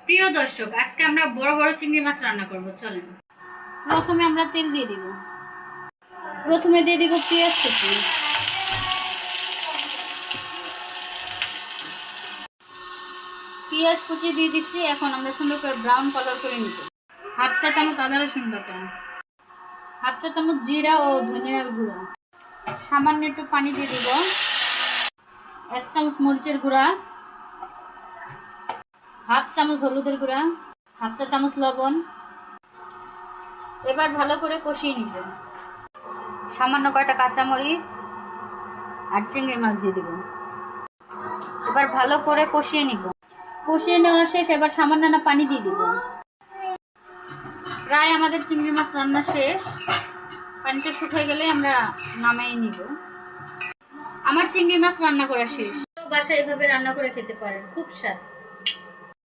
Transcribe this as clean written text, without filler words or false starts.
প্রিয় দর্শক, আজকে আমরা বড় বড় চিংড়ি মাছ রান্না করব। চলেন, প্রথমে আমরা তেল দিয়ে দিব। প্রথমে দিয়ে দিব পেঁয়াজ কুচি। পেঁয়াজ কুচি দিয়ে দিচ্ছি। এখন আমরা সুন্দর করে ব্রাউন কালার করে নিব। হাফ চা চামচ আদা রসুন বাটা, হাফ চা চামচ জিরা ও ধনিয়ার গুঁড়া, সামান্য একটু পানি দিয়ে দিব, 1 চামচ মরিচের গুঁড়া, হাফ চামচ হলুদের গুঁড়া, হাফ চা চামচ লবণ। এবার ভালো করে কষিয়ে নিব। সামান্য কয়টা কাঁচামরিচ আর চিংড়ি মাছ দিয়ে দিব। এবার ভালো করে কষিয়ে নিব। কষিয়ে নেওয়া শেষ। এবার সামান্য না পানি দিয়ে দিব। প্রায় আমাদের চিংড়ি মাছ রান্না শেষ। পানিটা শুকিয়ে গেলে আমরা নামিয়ে নিব। আমার চিংড়ি মাছ রান্না করা শেষ। তো বাসায় এভাবে রান্না করে খেতে পারেন, খুব স্বাদ।